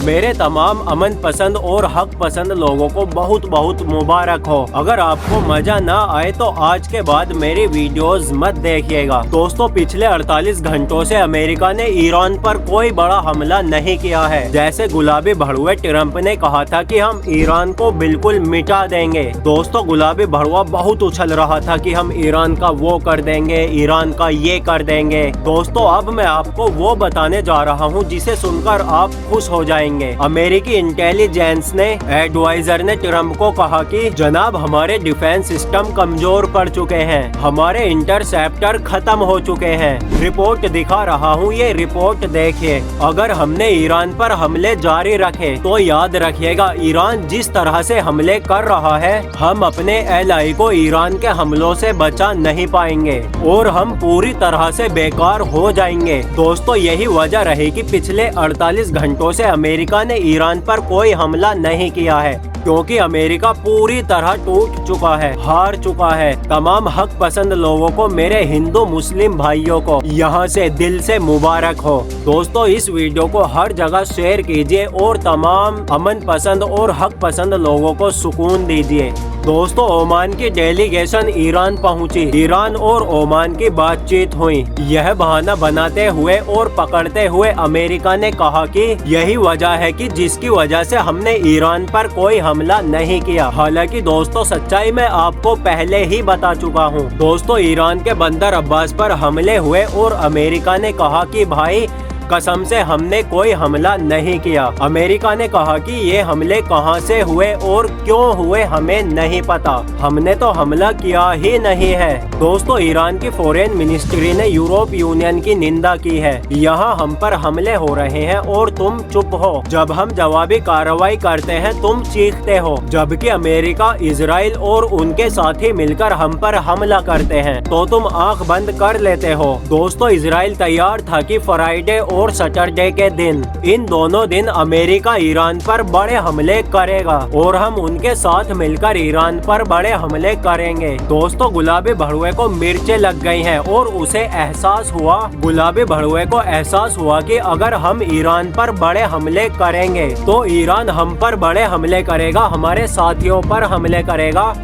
मेरे तमाम अमन पसंद और हक पसंद लोगों को बहुत बहुत मुबारक हो। अगर आपको मजा ना आए तो आज के बाद मेरी वीडियोस मत देखिएगा। दोस्तों, पिछले 48 घंटों से अमेरिका ने ईरान पर कोई बड़ा हमला नहीं किया है। जैसे गुलाबी भड़ुए ट्रंप ने कहा था कि हम ईरान को बिल्कुल मिटा देंगे। दोस्तों, गुलाबी भड़ुआ बहुत उछल रहा था कि हम ईरान का वो कर देंगे, ईरान का ये कर देंगे। दोस्तों, अब मैं आपको वो बताने जा रहा हूँ जिसे सुनकर आप खुश हो जाएंगे। अमेरिकी इंटेलिजेंस ने एडवाइजर ने ट्रंप को कहा कि जनाब, हमारे डिफेंस सिस्टम कमजोर पड़ चुके हैं, हमारे इंटरसेप्टर खत्म हो चुके हैं। रिपोर्ट दिखा रहा हूँ, ये रिपोर्ट देखिए। अगर हमने ईरान पर हमले जारी रखे तो याद रखिएगा, ईरान जिस तरह से हमले कर रहा है, हम अपने एलआई को ईरान के हमलों से बचा नहीं पाएंगे और हम पूरी तरह से बेकार हो जाएंगे। दोस्तों, यही वजह रही कि पिछले 48 घंटों से अमेरिका ने ईरान पर कोई हमला नहीं किया है, क्योंकि अमेरिका पूरी तरह टूट चुका है, हार चुका है। तमाम हक पसंद लोगों को, मेरे हिंदू मुस्लिम भाइयों को यहाँ से दिल से मुबारक हो। दोस्तों, इस वीडियो को हर जगह शेयर कीजिए और तमाम अमन पसंद और हक पसंद लोगों को सुकून दीजिए। दोस्तों, ओमान की डेलीगेशन ईरान पहुंची। ईरान और ओमान की बातचीत हुई। यह बहाना बनाते हुए और पकड़ते हुए अमेरिका ने कहा कि यही वजह है कि जिसकी वजह से हमने ईरान पर कोई हमला नहीं किया। हालांकि दोस्तों, सच्चाई मैं आपको पहले ही बता चुका हूं। दोस्तों, ईरान के बंदर अब्बास पर हमले हुए और अमेरिका ने कहा कि भाई कसम से हमने कोई हमला नहीं किया। अमेरिका ने कहा कि ये हमले कहां से हुए और क्यों हुए हमें नहीं पता, हमने तो हमला किया ही नहीं है। दोस्तों, ईरान की फॉरेन मिनिस्ट्री ने यूरोप यूनियन की निंदा की है। यहाँ हम पर हमले हो रहे हैं और तुम चुप हो। जब हम जवाबी कार्रवाई करते हैं तुम चीखते हो, जबकि अमेरिका, इजराइल और उनके साथी मिलकर हम पर हमला करते हैं तो तुम आंख बंद कर लेते हो। दोस्तों, इजराइल तैयार था कि फ्राइडे और सैटरडे के दिन, इन दोनों दिन अमेरिका ईरान पर बड़े हमले करेगा और हम उनके साथ मिलकर ईरान पर बड़े हमले करेंगे। दोस्तों, गुलाबी भड़ुए को मिर्चें लग गई हैं और उसे एहसास हुआ, गुलाबी भड़ुए को एहसास हुआ कि अगर हम ईरान पर बड़े हमले करेंगे तो ईरान हम पर बड़े हमले करेगा, हमारे साथियों पर हमले करेगा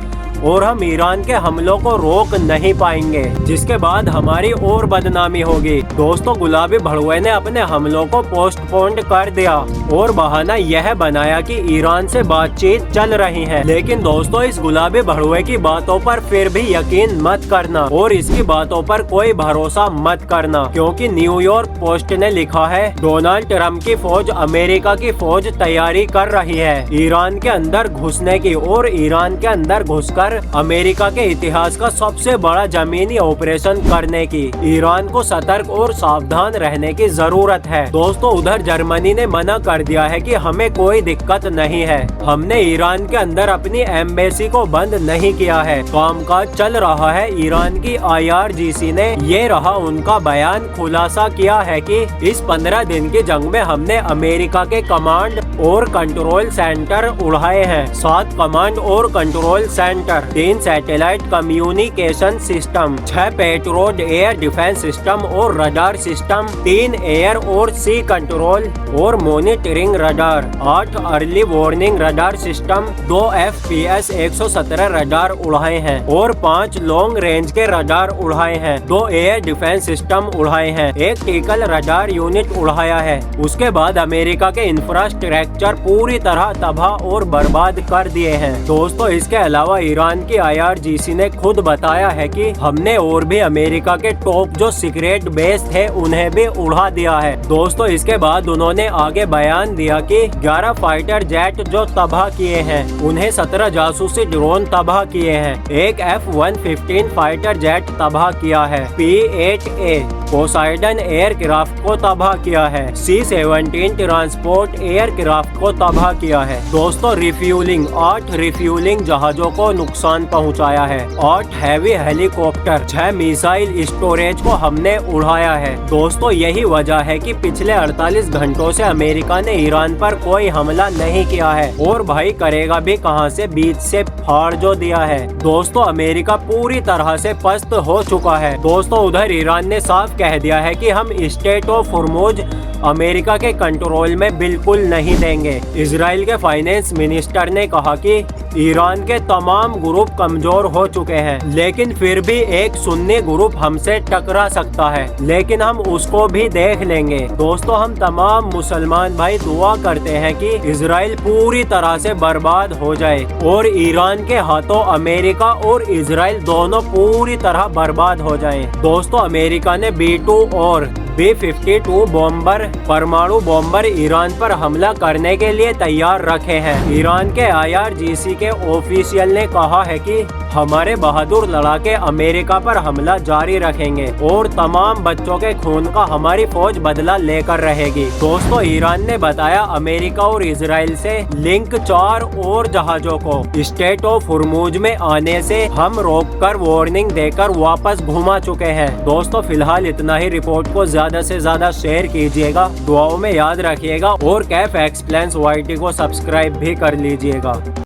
और हम ईरान के हमलों को रोक नहीं पाएंगे, जिसके बाद हमारी और बदनामी होगी। दोस्तों, गुलाबी भड़ुए ने अपने हमलों को पोस्टपोन कर दिया और बहाना यह बनाया कि ईरान से बातचीत चल रही है। लेकिन दोस्तों, इस गुलाबी भड़ुए की बातों पर फिर भी यकीन मत करना और इसकी बातों पर कोई भरोसा मत करना, क्योंकि न्यूयॉर्क पोस्ट ने लिखा है, डोनाल्ड ट्रंप की फौज अमेरिका की फौज तैयारी कर रही है ईरान के अंदर घुसने की और ईरान के अंदर घुसकर अमेरिका के इतिहास का सबसे बड़ा जमीनी ऑपरेशन करने की। ईरान को सतर्क और सावधान रहने की जरूरत है। दोस्तों, उधर जर्मनी ने मना कर दिया है कि हमें कोई दिक्कत नहीं है, हमने ईरान के अंदर अपनी एम्बेसी को बंद नहीं किया है, कामकाज चल रहा है। ईरान की IRGC ने ये रहा उनका बयान, खुलासा किया है कि इस 15 दिन की जंग में हमने अमेरिका के कमांड और कंट्रोल सेंटर उड़ाए हैं, 7 कमांड और control centre, 3 satellite communication system, 6 petrol air defence system और रडार सिस्टम, 3 एयर और सी कंट्रोल और monitoring radar, 8 early warning radar system, 2 FPS 117 radar उड़ाए हैं और 5 लॉन्ग रेंज के रडार उड़ाए हैं, 2 एयर डिफेंस सिस्टम उड़ाए हैं, 1 टिकल रडार यूनिट उड़ाया है। उसके बाद अमेरिका के इंफ्रास्ट्रक्चर पूरी तरह तबाह और बर्बाद कर दिए हैं। दोस्तों, इसके अलावा ईरान की IRGC ने खुद बताया है कि हमने और भी अमेरिका के टॉप जो सीक्रेट बेस थे उन्हें भी उड़ा दिया है। दोस्तों, इसके बाद उन्होंने आगे बयान दिया कि 11 फाइटर जेट जो तबाह किए हैं, उन्हें 17 जासूसी ड्रोन तबाह किए हैं, एक F-115 फाइटर जेट तबाह किया है, P-8A पोसाइडन एयरक्राफ्ट को तबाह किया है, C-17 ट्रांसपोर्ट एयरक्राफ्ट को तबाह किया है। दोस्तों, रिफ्यूलिंग 8 रिफ्यूलिंग जहाजों को नुकसान पहुंचाया है। 8 हैवी हेलीकॉप्टर, 6 मिसाइल स्टोरेज को हमने उड़ाया है। दोस्तों यही वजह है कि पिछले 48 घंटों से अमेरिका ने ईरान पर कोई हमला नहीं किया है, और भाई करेगा भी कहां से, बीच से फाड़ जो दिया है। दोस्तों अमेरिका पूरी तरह से पस्त हो चुका है। दोस्तों उधर ईरान ने साफ कह दिया है कि हम स्टेट ऑफ हॉर्मुज अमेरिका के कंट्रोल में बिल्कुल नहीं देंगे। इजराइल के फाइनेंस मिनिस्टर ने कहा कि ईरान के तमाम ग्रुप कमजोर हो चुके हैं, लेकिन फिर भी एक सुन्नी ग्रुप हमसे टकरा सकता है, लेकिन हम उसको भी देख लेंगे। दोस्तों हम तमाम मुसलमान भाई दुआ करते हैं कि इजराइल पूरी तरह से बर्बाद हो जाए और ईरान के हाथों अमेरिका और इजराइल दोनों पूरी तरह बर्बाद हो जाए। दोस्तों अमेरिका ने B-2 और B-52 बॉम्बर, परमाणु बॉम्बर ईरान पर हमला करने के लिए तैयार रखे हैं। ईरान के IRGC के ऑफिशियल ने कहा है कि हमारे बहादुर लड़ाके अमेरिका पर हमला जारी रखेंगे और तमाम बच्चों के खून का हमारी फौज बदला लेकर रहेगी। दोस्तों ईरान ने बताया अमेरिका और इजराइल से लिंक 4 और जहाजों को स्टेट ऑफ हॉर्मुज में आने से हम रोककर वार्निंग देकर वापस घुमा चुके हैं। दोस्तों फिलहाल इतना ही। रिपोर्ट को ज्यादा से ज्यादा शेयर कीजिएगा, दुआओं में याद रखिएगा और कैफ एक्सप्लेन्स YT को सब्सक्राइब भी कर लीजिएगा।